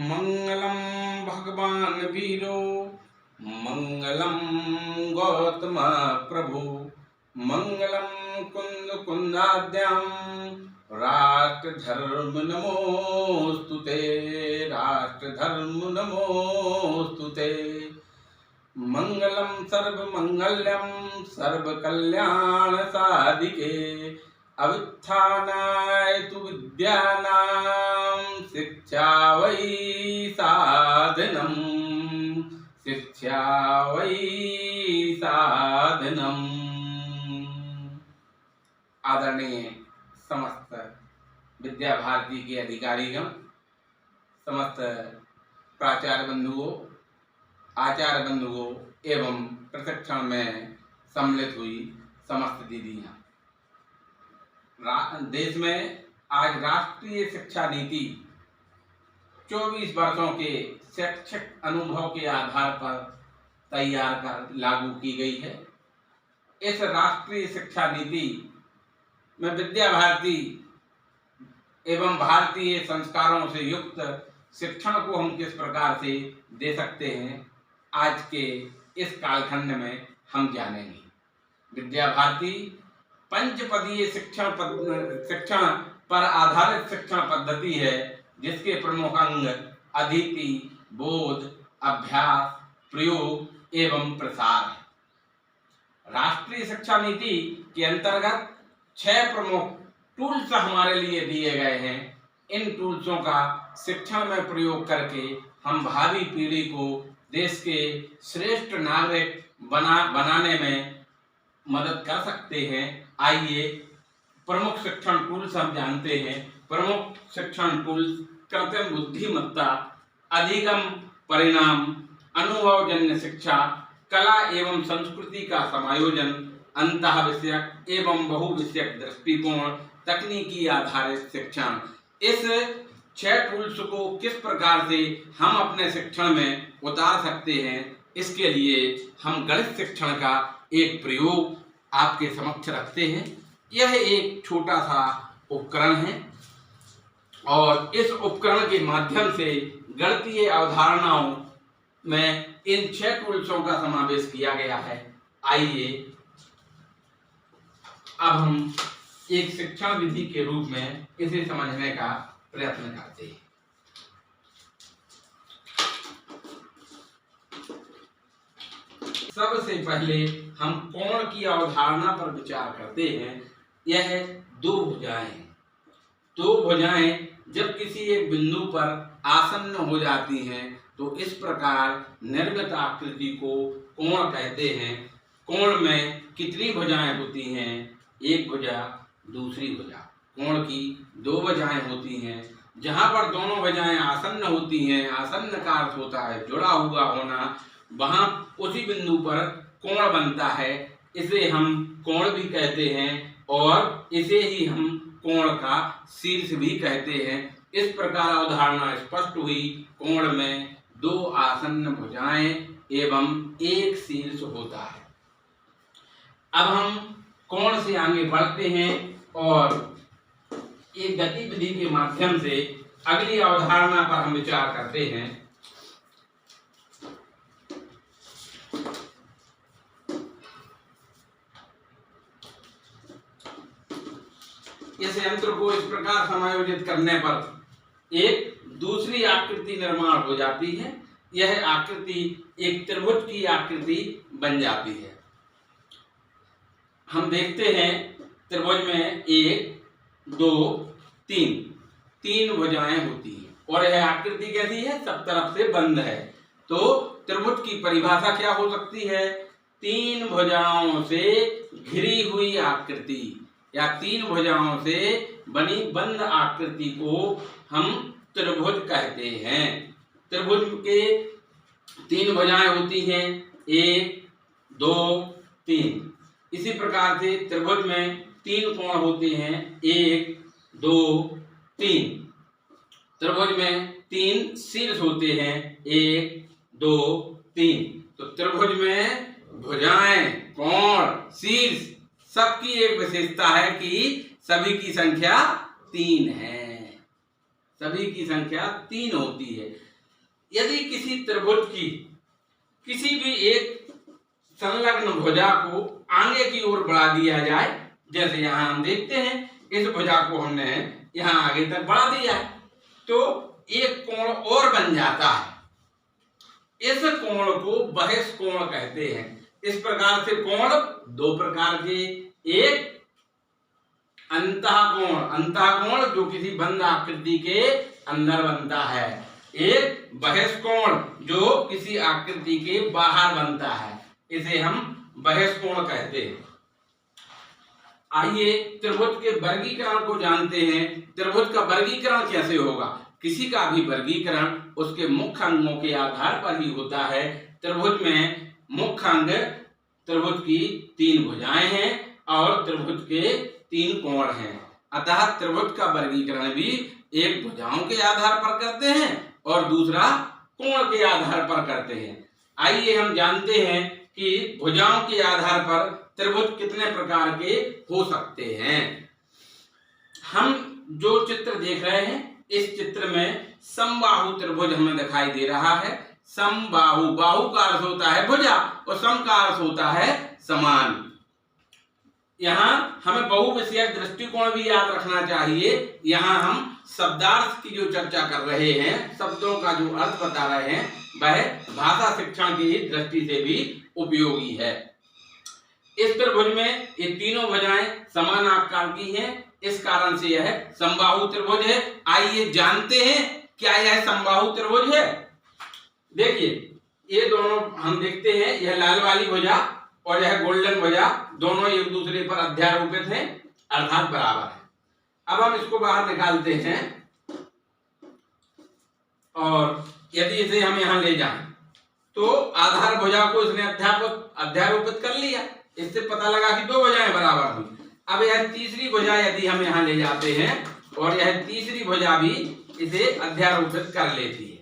मंगलम भगवान वीरो मंगलम गौतम प्रभु मंगलम कुंद कुंदाद्यम राष्ट्र धर्म नमोस्तुते राष्ट्र धर्म नमोस्तुते मंगलम सर्व मंगल्यम सर्व कल्याण साधिके अवित्थानाय तु विद्यानां शिक्षा वै साधनम शिक्षा वै साधनम। आदरणीय समस्त विद्या भारती के अधिकारीगण, समस्त प्राचार्य बंधुओं, आचार्य बंधुओं एवं प्रशिक्षण में सम्मिलित हुई समस्त दीदियां, देश में आज राष्ट्रीय शिक्षा नीति 24 वर्षों के शैक्षिक अनुभव के आधार पर तैयार कर लागू की गई है। इस राष्ट्रीय शिक्षा नीति में विद्या भारती एवं भारतीय संस्कारों से युक्त शिक्षण को हम किस प्रकार से दे सकते हैं, आज के इस कालखंड में हम जानेंगे। विद्या भारती पंचपदीय शिक्षण पर आधारित शिक्षण पद्धति है, जिसके प्रमुख अंग अदिति, बोध, अभ्यास, प्रयोग एवं प्रसार है। राष्ट्रीय शिक्षा नीति के अंतर्गत 6 प्रमुख टूल्स हमारे लिए दिए गए हैं। इन टूल्सों का शिक्षण में प्रयोग करके हम भावी पीढ़ी को देश के श्रेष्ठ नागरिक बनाने में मदद कर सकते हैं। आइए प्रमुख शिक्षण टूल्स हम जानते हैं। प्रमुख शिक्षण टूल्स कृत्रिम बुद्धिमत्ता, अधिगम परिणाम, अनुभवजन्य शिक्षा, कला एवं संस्कृति का समायोजन, अंतः विषयक एवं बहुविषयक दृष्टिकोण, तकनीकी आधारित शिक्षण। इस 6 टूल्स को किस प्रकार से हम अपने शिक्षण में उतार सकते हैं, इसके लिए हम गणित शिक्षण का एक प्रयोग आपके समक्ष रखते हैं। यह एक छोटा सा उपकरण है और इस उपकरण के माध्यम से गणितीय अवधारणाओं में इन 6 टूल्सों का समावेश किया गया है। आइए अब हम एक शिक्षण विधि के रूप में इसे समझने का प्रयत्न करते हैं। सबसे पहले हम कोण की अवधारणा पर विचार करते हैं। यह 2 भुजाएं। 2 भुजाएं जब किसी एक बिंदु पर आसन्न हो जाती हैं तो इस प्रकार निर्मित आकृति को कोण कहते हैं। कोण में कितनी भुजाएं होती हैं? एक भुजा, दूसरी भुजा। कोण की 2 भुजाएं होती हैं। जहां पर दोनों भुजाएं आसन्न होती हैं, आसन्न का अर्थ होता है जुड़ा हुआ होना, वहां उसी बिंदु पर कोण बनता है। इसे हम कोण भी कहते हैं और इसे ही हम कोण का शीर्ष भी कहते हैं। इस प्रकार अवधारणा स्पष्ट हुई। कोण में 2 आसन्न भुजाएं एवं एक शीर्ष होता है। अब हम कोण से आगे बढ़ते हैं और एक गतिविधि के माध्यम से अगली अवधारणा पर हम विचार करते हैं। इस यंत्र को इस प्रकार समायोजित करने पर एक दूसरी आकृति निर्माण हो जाती है। यह आकृति एक त्रिभुज की आकृति बन जाती है। हम देखते हैं त्रिभुज में 1, 2, 3 भुजाएं होती हैं और यह आकृति कैसी है? सब तरफ से बंद है। तो त्रिभुज की परिभाषा क्या हो सकती है? 3 भुजाओं से घिरी हुई आकृति या 3 भुजाओं से बनी बंद आकृति को हम त्रिभुज कहते हैं। त्रिभुज के 3 भुजाएं होती हैं, 1, 2, 3। इसी प्रकार से त्रिभुज में 3 कोण होते हैं, 1, 2, 3। त्रिभुज में 3 शीर्ष होते हैं, 1, 2, 3। तो त्रिभुज में भुजाएं, कोण, शीर्ष सबकी एक विशेषता है कि सभी की संख्या 3 है। सभी की संख्या 3 होती है। यदि किसी त्रिभुज की किसी भी एक संलग्न भुजा को आगे की ओर बढ़ा दिया जाए, जैसे यहाँ हम देखते हैं इस भुजा को हमने यहाँ आगे तक बढ़ा दिया है, तो एक कोण और बन जाता है। इस कोण को बहिष्कोण कहते हैं। इस प्रकार से कोण दो प्रकार के, एक अंतःकोण, अंतःकोण जो किसी बंद आकृति के अंदर बनता है, एक बहिष्कोण जो किसी आकृति के बाहर बनता है, इसे हम बहिष्कोण कहते हैं। आइए त्रिभुज के वर्गीकरण को जानते हैं। त्रिभुज का वर्गीकरण कैसे होगा? किसी का भी वर्गीकरण उसके मुख्य अंगों के आधार पर ही होता है। त्रिभुज में मुख्य अंग त्रिभुज की 3 भुजाएं हैं और त्रिभुज के 3 कोण हैं। अतः त्रिभुज का वर्गीकरण भी एक भुजाओं के आधार पर करते हैं और दूसरा कोण के आधार पर करते हैं। आइए हम जानते हैं कि भुजाओं के आधार पर त्रिभुज कितने प्रकार के हो सकते हैं। हम जो चित्र देख रहे हैं, इस चित्र में समबाहु त्रिभुज हमें दिखाई दे रहा है। समबाहु, बाहु का अर्थ होता है भुजा और सम का अर्थ होता है समान। यहाँ हमें बहुविषयक दृष्टिकोण भी याद रखना चाहिए। यहाँ हम शब्दार्थ की जो चर्चा कर रहे हैं, शब्दों का जो अर्थ बता रहे हैं, वह भाषा शिक्षण की दृष्टि से भी उपयोगी है। इस त्रिभुज में ये तीनों भुजाएं समान आकार की हैं, इस कारण से यह समबाहु त्रिभुज है। आइए जानते हैं क्या यह समबाहु त्रिभुज है। देखिए ये दोनों हम देखते हैं, यह लाल वाली भुजा और यह गोल्डन भुजा दोनों एक दूसरे पर अध्यारोपित हैं, अर्थात बराबर है। अब हम इसको बाहर निकालते हैं और यदि इसे हम यहाँ ले जाएं तो आधार भुजा को इसने अध्यारोपित कर लिया। इससे पता लगा कि 2 भुजाएं बराबर हुई। अब यह तीसरी भुजा यदि हम यहाँ ले जाते हैं और यह तीसरी भुजा भी इसे अध्यारोपित कर लेती है।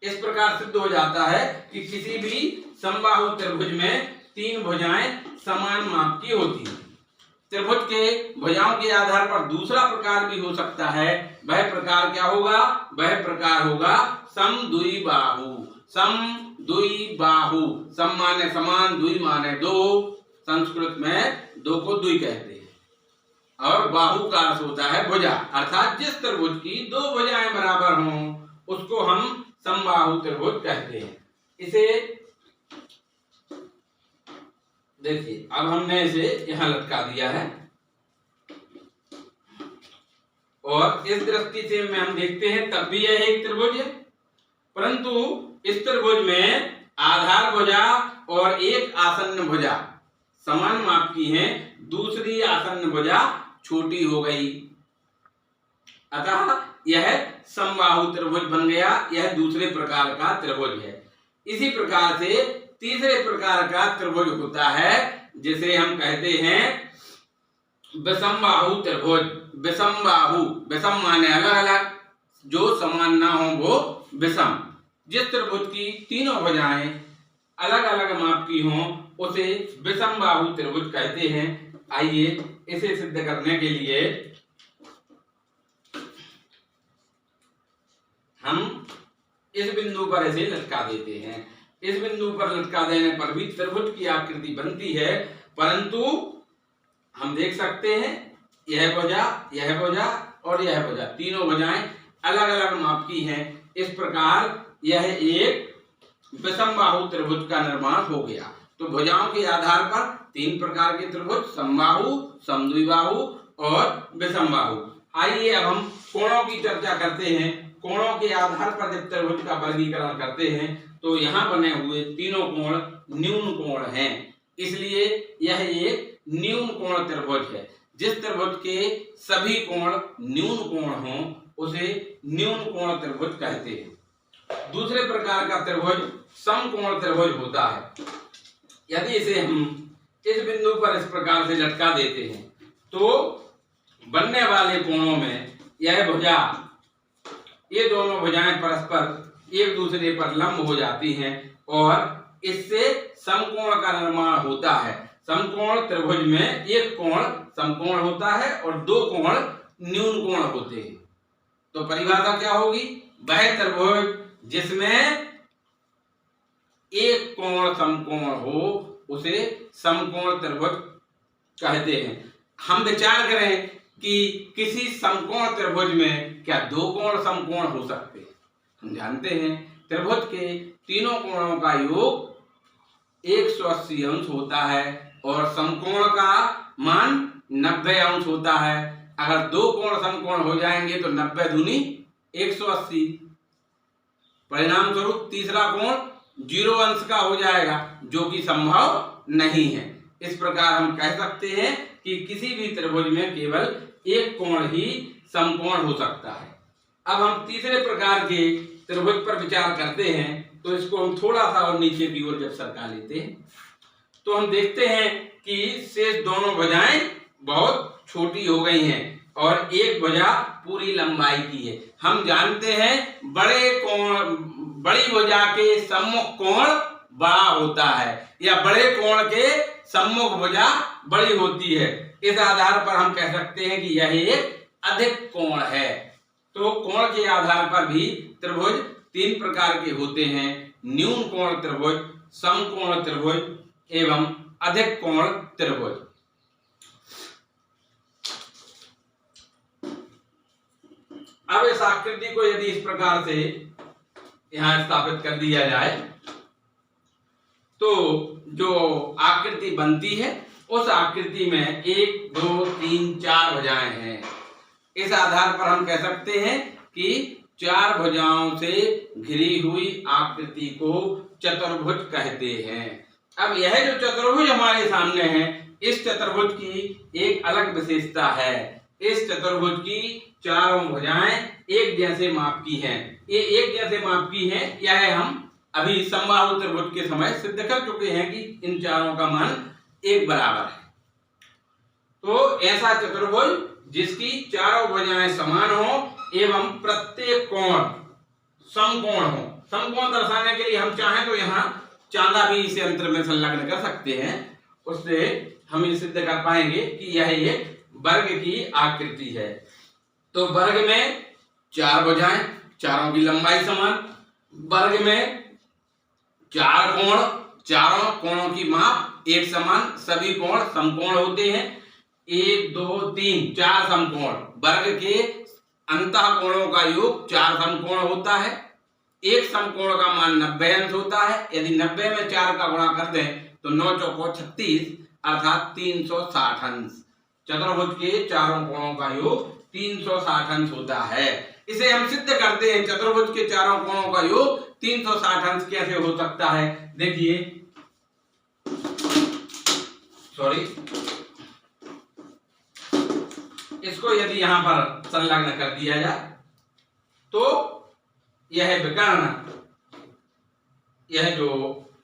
इस प्रकार सिद्ध हो जाता है कि किसी भी समबाहु त्रिभुज में 3 भुजाएं समान माप की होती हैं। त्रिभुज के भुजाओं के आधार पर दूसरा प्रकार भी हो सकता है। वह प्रकार क्या होगा? वह प्रकार होगा समद्विबाहु। समद्विबाहु, सम माने समान, द्वि माने 2, संस्कृत में 2 को द्वि कहते हैं। और बाहु का अर्थ होता है भुजा, अर्थात जिस त्रिभुज की 2 भुजाएं बराबर हों उसको हम समबाहु त्रिभुज कहते हैं। इसे देखिए, अब हमने इसे यहां लटका दिया है और इस दृष्टि से में हम देखते हैं तब भी यह एक त्रिभुज है, परंतु इस त्रिभुज में आधार भुजा और एक आसन्न भुजा समान माप की हैं, दूसरी आसन्न भुजा छोटी हो गई, अतः यह समबाहु त्रिभुज बन गया। यह दूसरे प्रकार का त्रिभुज है। इसी प्रकार से तीसरे प्रकार का त्रिभुज होता है जिसे हम कहते हैं विषमबाहु त्रिभुज। विषमबाहु, विषम माने अलग अलग, जो समान ना हो वो विषम। जिस त्रिभुज की तीनों भुजाएं अलग अलग माप की हों उसे विषमबाहु त्रिभुज कहते हैं। आइए इसे सिद्ध करने के लिए हम इस बिंदु पर इसे लटका देते हैं। इस बिंदु पर लटका देने पर भी त्रिभुज की आकृति बनती है, परंतु हम देख सकते हैं यह भुजा और यह भुजा, तीनों भुजाएं अलग अलग माप की हैं। इस प्रकार यह एक विषमबाहु त्रिभुज का निर्माण हो गया। तो भुजाओं के आधार पर 3 प्रकार के त्रिभुज, समबाहु, समद्विबाहु और विषमबाहु। आइए अब हम कोणों की चर्चा करते हैं। कोणों के आधार पर जब त्रिभुज का वर्गीकरण करते हैं तो यहाँ बने हुए तीनों कोण न्यून कोण हैं, इसलिए यह एक न्यून कोण त्रिभुज है। जिस त्रिभुज के सभी कोण न्यून कोण हों उसे न्यून कोण त्रिभुज कहते हैं। दूसरे प्रकार का त्रिभुज समकोण त्रिभुज होता है। यदि इसे हम इस बिंदु पर इस प्रकार से लटका देते हैं तो बनने वाले कोणों में यह भुजा, ये दोनों भुजाएं परस्पर एक दूसरे पर लंब हो जाती हैं और इससे समकोण का निर्माण होता है। समकोण त्रिभुज में एक कोण समकोण होता है और 2 कोण न्यून कोण होते हैं। तो परिभाषा क्या होगी? वह त्रिभुज जिसमें एक कोण समकोण हो उसे समकोण त्रिभुज कहते हैं। हम विचार करें कि किसी समकोण त्रिभुज में क्या दो कोण समकोण हो सकते हैं? हम जानते हैं त्रिभुज के तीनों कोणों का योग 180 अंश होता है और समकोण का मान 90 अंश होता है। अगर दो कोण समकोण हो जाएंगे तो 90 दूनी 180, परिणाम स्वरूप तीसरा कोण 0 अंश का हो जाएगा, जो कि संभव नहीं है। इस प्रकार हम कह सकते हैं कि किसी भी त्रिभुज में केवल एक कोण ही समकोण हो सकता है। अब हम तीसरे प्रकार के त्रिभुज पर विचार करते हैं, तो इसको हम थोड़ा सा और नीचे की ओर जब सरका लेते हैं तो हम देखते हैं कि शेष दोनों भुजाएं बहुत छोटी हो गई हैं और एक भुजा पूरी लंबाई की है। हम जानते हैं बड़ी भुजा के सम्मुख कोण बड़ा होता है या बड़े कोण के सम्मुख भुजा बड़ी होती है। इस आधार पर हम कह सकते हैं कि यह एक अधिक कोण है। तो कोण के आधार पर भी त्रिभुज तीन प्रकार के होते हैं: न्यून कोण त्रिभुज, समकोण त्रिभुज एवं अधिक कोण त्रिभुज। अब इस आकृति को यदि इस प्रकार से यहां स्थापित कर दिया जाए तो जो आकृति बनती है उस आकृति में 1 2 3 4 भुजाएं हैं। इस आधार पर हम कह सकते हैं कि 4 भुजाओं से घिरी हुई आकृति को चतुर्भुज कहते हैं। अब यह जो चतुर्भुज हमारे सामने है, इस चतुर्भुज की एक अलग विशेषता है। इस चतुर्भुज की चारों भुजाएं एक जैसे माप की हैं। ये एक जैसे माप की हैं, यह हम अभी समबाहु त्रिभुज के समय सिद्ध कर चुके हैं कि इन चारों का मान एक बराबर है। तो ऐसा चतुर्भुज जिसकी चारों भुजाएं समान हो एवं प्रत्येक कोण समकोण हो। समकोण दर्शाने के लिए हम चाहें तो यहाँ चांदा भी इसे अंतर में संलग्न कर सकते हैं, उससे हम ये सिद्ध कर पाएंगे कि यह एक वर्ग की आकृति है। तो वर्ग में 4 भुजाएं, चारों की लंबाई समान। वर्ग में 4 कोण, चारों कोणों की माप एक समान, सभी कोण समकोण होते हैं। 1 2 3 4 समकोण, वर्ग के अंतः कोणों का योग 4 समकोण होता है। एक समकोण का मान 90 अंश होता है। यदि 90 में 4 का गुणा कर दें तो 9 चौको 36 अर्थात 360 अंश। चतुर्भुज के चारों कोणों का योग 360 अंश होता है। इसे हम सिद्ध करते हैं। चतुर्भुज के चारों कोणों का योग 360 अंश कैसे हो सकता है? देखिए, इसको यदि यहां पर संलग्न कर दिया जाए तो यह विकर्ण, यह जो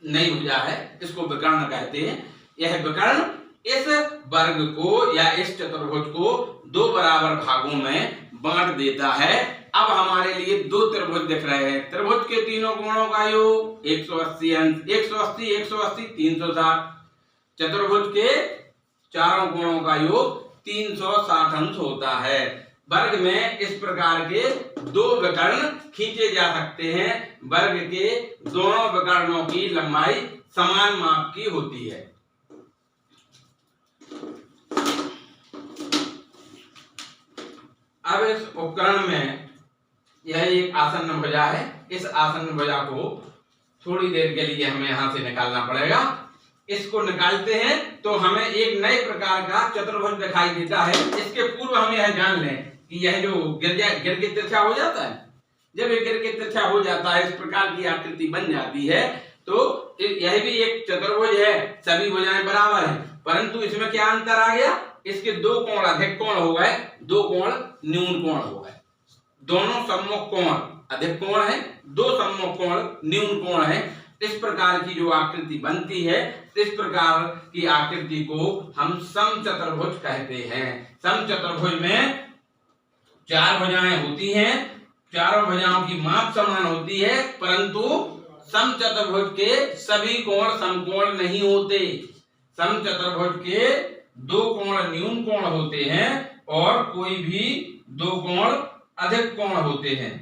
नई भुजा है इसको विकर्ण कहते हैं। यह विकर्ण इस वर्ग को या इस चतुर्भुज को 2 बराबर भागों में बांट देता है। अब हमारे लिए 2 त्रिभुज दिख रहे हैं। त्रिभुज के तीनों कोणों का योग 180 अंश, 180 180 360। चतुर्भुज के चारों कोणों का योग 360 अंश होता है। वर्ग में इस प्रकार के 2 विकर्ण खींचे जा सकते हैं। वर्ग के दोनों विकर्णों की लंबाई समान माप की होती है। अब इस उपकरण में यह एक आसन्न भुजा है। इस आसन्न भुजा को थोड़ी देर के लिए हमें यहां से निकालना पड़ेगा। इसको निकालते हैं तो हमें एक नए प्रकार का चतुर्भुज दिखाई देता है। इसके पूर्व हम यह जान लें कि यह जो गिर के तिरछा हो जाता है, जब ये गिर के तिरछा हो जाता है, इस प्रकार की आकृति बन जाती है, तो यह भी एक चतुर्भुज है। सभी भुजाएं बराबर हैं, परंतु इसमें क्या अंतर आ गया? इसके 2 कोण अधिक कोण हो गए, 2 कोण न्यून कोण हो गए। दोनों सम्मुख कोण अधिक कोण है, 2 सम्मुख कोण न्यून कोण है। इस प्रकार की जो आकृति बनती है, इस प्रकार की आकृति को हम समचतुर्भुज कहते हैं। समचतुर्भुज में 4 भुजाएं होती हैं, चारों भुजाओं की माप समान होती है, परंतु समचतुर्भुज के सभी कोण समकोण नहीं होते। समचतुर्भुज के 2 कोण न्यून कोण होते हैं और कोई भी 2 कोण अधिक कोण होते हैं।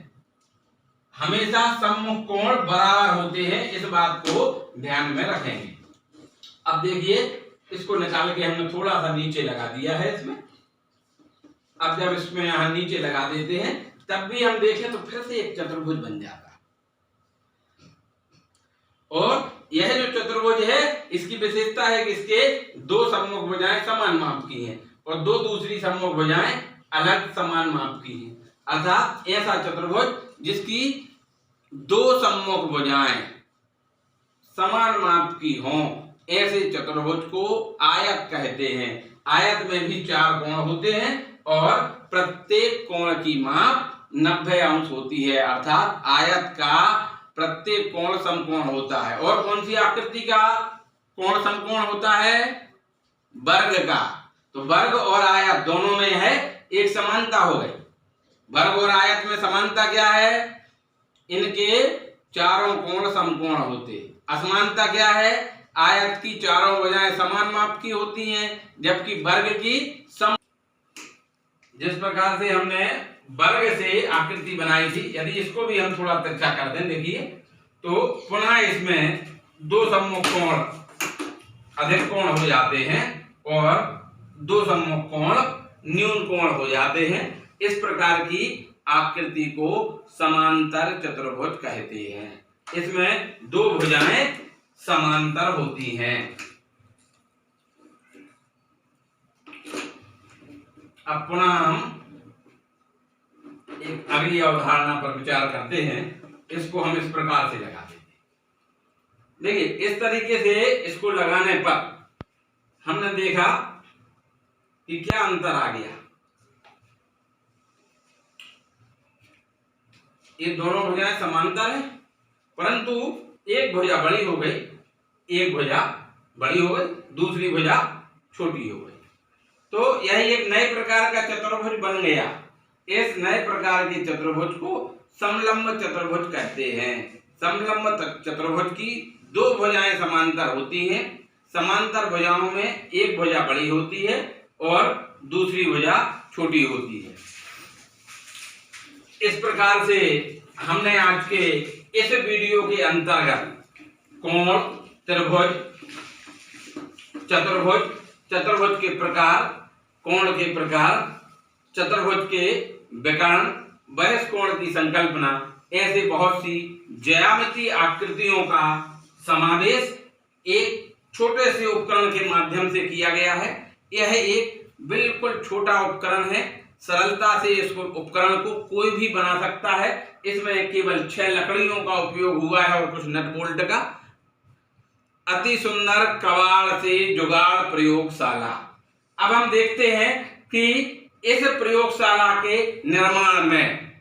हमेशा सम्मुख कोण बराबर होते हैं, इस बात को ध्यान में रखेंगे। अब देखिए, इसको निकाल के हमने थोड़ा सा नीचे लगा दिया है इसमें। अब जब इसमें यहां नीचे लगा देते हैं तब भी हम देखें तो फिर से एक चतुर्भुज बन जाता है। और यह जो चतुर्भुज है इसकी विशेषता है कि इसके दो सम्मुख भुजाएं समान माप की हैं और दो दूसरी सम्मुख भुजाएं अलग समान माप की हैं। अर्थात ऐसा चतुर्भुज जिसकी दो सम्मुख भुजाएं समान माप की हों, ऐसे चतुर्भुज को आयत कहते हैं। आयत में भी 4 कोण होते हैं और प्रत्येक कोण की माप 90 अंश होती है। अर्थात आयत का प्रत्येक कोण समकोण होता है। और कौन सी आकृति का कोण समकोण होता है? वर्ग का। तो वर्ग और आयत दोनों में है एक समानता हो गई। वर्ग और आयत में समानता क्या है? इनके चारों कोण समकोण होते। असमानता क्या है? आयत की चारों भुजाएं समान माप की होती हैं जबकि वर्ग की सम। जिस प्रकार से हमने वर्ग से आकृति बनाई थी, यदि इसको भी हम थोड़ा तिरछा कर दें, देखिए तो पुनः इसमें दो सम्मुख कोण अधिक कोण हो जाते हैं और दो सम्मुख कोण न्यून कोण हो जाते हैं। इस प्रकार की आकृति को समांतर चतुर्भुज कहते हैं। इसमें दो भुजाएं समांतर होती हैं। अब पुनः हम एक अगली अवधारणा पर विचार करते हैं। इसको हम इस प्रकार से लगा देते हैं। देखिए, इस तरीके से इसको लगाने पर हमने देखा कि क्या अंतर आ गया। ये दोनों भुजाएं समांतर है, परंतु एक भुजा बड़ी हो गई, एक भुजा बड़ी हो गई, दूसरी भुजा छोटी हो गई। तो यह एक नए प्रकार का चतुर्भुज बन गया। इस नए प्रकार के चतुर्भुज को समलंब चतुर्भुज कहते हैं। समलंब चतुर्भुज की दो भुजाएं समांतर होती हैं। समांतर भुजाओं में एक भुजा बड़ी होती है और दूसरी भुजा छोटी होती है। इस प्रकार से हमने आज के इस वीडियो के अंतर्गत कोण, त्रिभुज, चतुर्भुज, चतुर्भुज के प्रकार, कोण के प्रकार, चतुर्भुज के विकर्ण, बहिष्कोण की संकल्पना, ऐसे बहुत सी ज्यामितीय आकृतियों का समावेश एक छोटे से उपकरण के माध्यम से किया गया है। यह एक बिल्कुल छोटा उपकरण है। सरलता से इस उपकरण को कोई भी बना सकता है। इसमें केवल 6 लकड़ियों का उपयोग हुआ है और कुछ नट बोल्ट का। अति सुंदर कबाड़ से जुगाड़ प्रयोगशाला। अब हम देखते हैं कि इस प्रयोगशाला के निर्माण में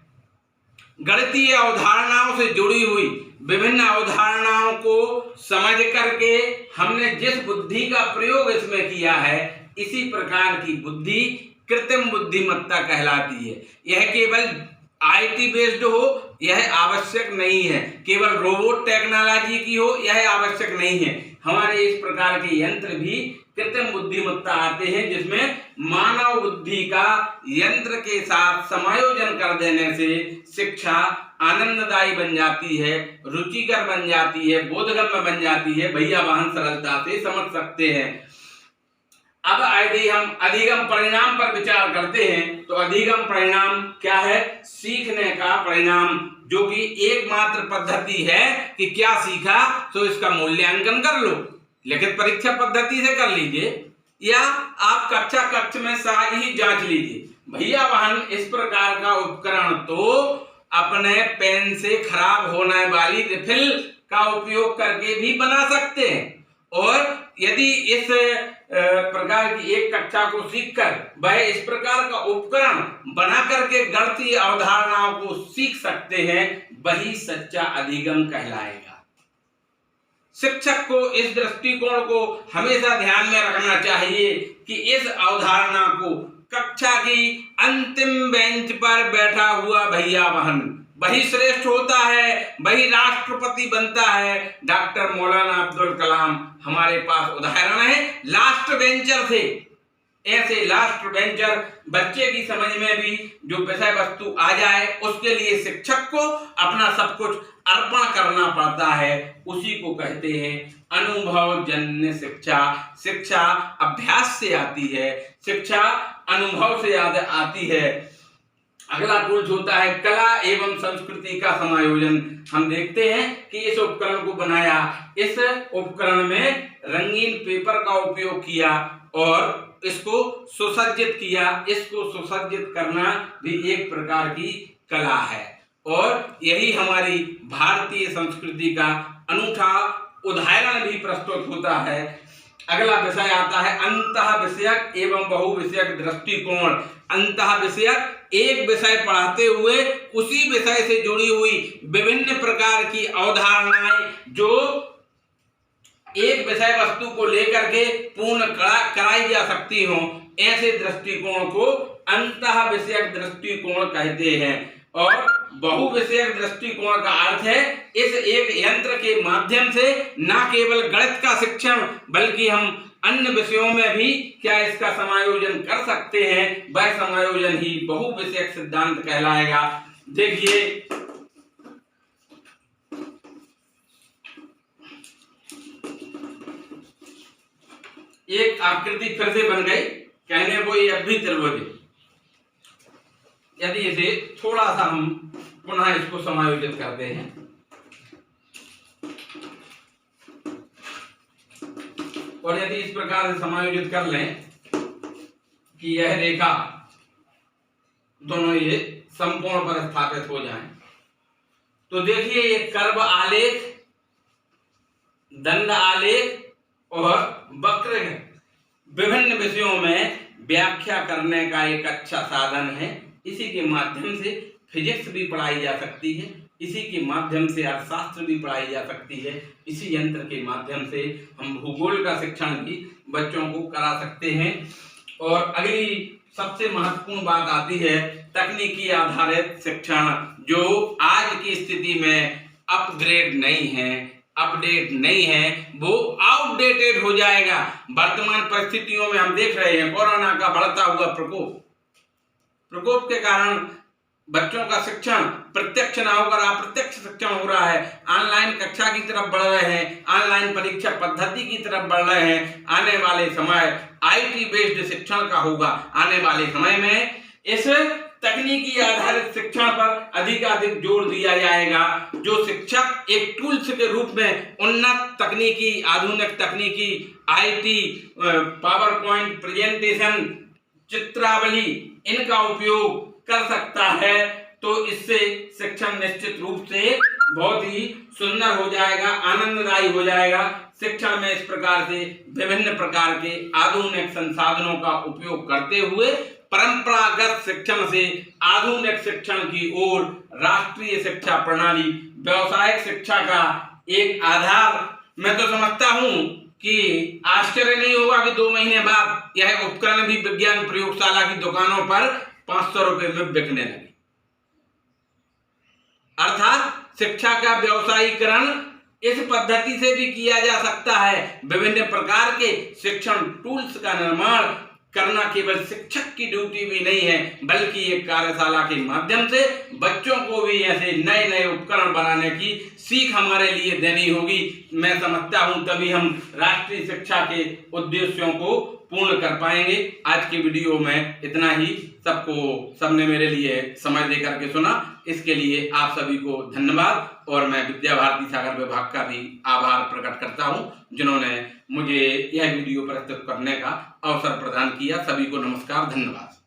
गणितीय अवधारणाओं से जुड़ी हुई विभिन्न अवधारणाओं को समझ करके हमने जिस बुद्धि का प्रयोग इसमें किया है, इसी प्रकार की बुद्धि कृत्रिम बुद्धिमत्ता कहलाती है। यह केवल आईटी बेस्ड हो यह आवश्यक नहीं है, केवल रोबोट टेक्नोलॉजी की हो यह आवश्यक नहीं है। हमारे इस प्रकार के यंत्र भी कृत्रिम बुद्धिमत्ता आते हैं, जिसमें मानव बुद्धि का यंत्र के साथ समायोजन कर देने से शिक्षा आनंददायी बन जाती है, रुचिकर बन जाती है, बोधगम्य बन जाती है। भैया वाहन सरलता से समझ सकते हैं। अब यदि हम अधिगम परिणाम पर विचार करते हैं तो अधिगम परिणाम क्या है? सीखने का परिणाम, जो कि एकमात्र पद्धति है कि क्या सीखा तो इसका मूल्यांकन कर लो। लिखित परीक्षा पद्धति से कर लीजिए या आप कक्षा कक्ष में ही जांच लीजिए। भैया वाहन इस प्रकार का उपकरण तो अपने पेन से खराब होने वाली रिफिल का उपयोग करके भी बना सकते हैं। और यदि इस प्रकार की एक कक्षा को सीखकर वह इस प्रकार का उपकरण बना करके गणितीय अवधारणाओं को सीख सकते हैं, वही सच्चा अधिगम कहलाएगा। शिक्षक को इस दृष्टिकोण को हमेशा ध्यान में रखना चाहिए कि इस अवधारणा को कक्षा की अंतिम बेंच पर बैठा हुआ भैया बहन वही श्रेष्ठ होता है, वही राष्ट्रपति बनता है। डॉक्टर मौलाना अब्दुल कलाम हमारे पास उदाहरण है, लास्ट बेंचर थे। ऐसे लास्ट वेंचर बच्चे की समझ में भी जो विषय वस्तु आ जाए उसके लिए शिक्षक को अपना सब कुछ अर्पण करना पड़ता है, उसी को कहते हैं अनुभव जन्य शिक्षा। शिक्षा अभ्यास से आती है, शिक्षा अनुभव से आती है। अगला टूल्स होता है कला एवं संस्कृति का समायोजन। हम देखते हैं कि इस उपकरण को बनाया, इस उपकरण में रंगीन पेपर का उपयोग किया और इसको सुसज्जित किया। इसको सुसज्जित करना भी एक प्रकार की कला है और यही हमारी भारतीय संस्कृति का अनूठा उदाहरण भी प्रस्तुत होता है। अगला विषय आता है अंतः विषयक एवं बहुविषयक दृष्टिकोण। अंतः विषयक एक विषय पढ़ाते हुए उसी विषय से जुड़ी हुई विभिन्न प्रकार की अवधारणाएं जो एक विषय वस्तु को लेकर के पूर्ण कराई जा सकती हो, ऐसे दृष्टिकोण को अंतः विषयक दृष्टिकोण कहते हैं। और बहुविषयक दृष्टिकोण का अर्थ है इस एक यंत्र के माध्यम से न केवल गणित का शिक्षण बल्कि हम अन्य विषयों में भी क्या इसका समायोजन कर सकते हैं, वह समायोजन ही बहुविषयक सिद्धांत कहलाएगा। देखिए एक आकृति फिर से बन गई, कहने को ये अब भी त्रिभुज है। यदि इसे थोड़ा सा हम पुनः इसको समायोजित करते हैं, और यदि इस प्रकार से समायोजित कर लें कि यह रेखा दोनों ये समकोण पर स्थापित हो जाएं, तो देखिए ये कर्व आलेख, दंड आलेख और वक्र विभिन्न विषयों में व्याख्या करने का एक अच्छा साधन है। इसी के माध्यम से फिजिक्स भी पढ़ाई जा सकती है, इसी के माध्यम से अर्थशास्त्र भी पढ़ाई जा सकती है, इसी यंत्र के माध्यम से हम भूगोल का शिक्षण भी बच्चों को करा सकते हैं। और अगली सबसे महत्वपूर्ण बात आती है तकनीकी आधारित शिक्षण, जो आज की स्थिति में अपग्रेड नहीं है, अपडेट नहीं है, वो आउटडेटेड हो जाएगा। वर्तमान परिस्थितियों में हम देख रहे हैं कोरोना का बढ़ता हुआ प्रकोप के कारण बच्चों का शिक्षण प्रत्यक्ष न होकर अप्रत्यक्ष शिक्षण हो रहा है। ऑनलाइन कक्षा की तरफ बढ़ रहे हैं, ऑनलाइन परीक्षा पद्धति की तरफ बढ़ रहे हैं। आने वाले समय आईटी बेस्ड शिक्षण का होगा। आने वाले समय में इस तकनीकी आधारित शिक्षण पर अधिक जोर दिया जाएगा, जो शिक्षक एक टूल्स के रूप में उन्नत तकनीकी, आधुनिक तकनीकी, आईटी, पावर पॉइंट प्रेजेंटेशन, चित्रावली, इनका उपयोग कर सकता है। तो इससे शिक्षण निश्चित रूप से बहुत ही सुंदर हो जाएगा, आनंददायी हो जाएगा। शिक्षण में इस प्रकार से विभिन्न प्रकार के आधुनिक संसाधनों का उपयोग करते हुए परंपरागत शिक्षण से आधुनिक शिक्षण की ओर राष्ट्रीय शिक्षा प्रणाली व्यावसायिक शिक्षा का एक आधार, मैं तो समझता हूं कि आश्चर्य नहीं होगा कि 2 महीने बाद यह उपकरण भी विज्ञान प्रयोगशाला की दुकानों पर 500 रुपए में बिकने लगे। अर्थात शिक्षा का व्यवसायीकरण इस पद्धति से भी किया जा सकता है। विभिन्न प्रकार के शिक्षण टूल्स का निर्माण करना केवल शिक्षक की ड्यूटी भी नहीं है, बल्कि एक कार्यशाला के माध्यम से बच्चों को भी ऐसे नए नए उपकरण बनाने की सीख हमारे लिए देनी होगी। मैं समझता हूं तभी हम राष्ट्रीय शिक्षा के उद्देश्यों को पूर्ण कर पाएंगे। आज की वीडियो में इतना ही। सबने मेरे लिए समय देकर के सुना, इसके लिए आप सभी को धन्यवाद। और मैं विद्या भारती सागर विभाग का भी आभार प्रकट करता हूं, जिन्होंने मुझे यह वीडियो प्रस्तुत करने का अवसर प्रदान किया। सभी को नमस्कार, धन्यवाद।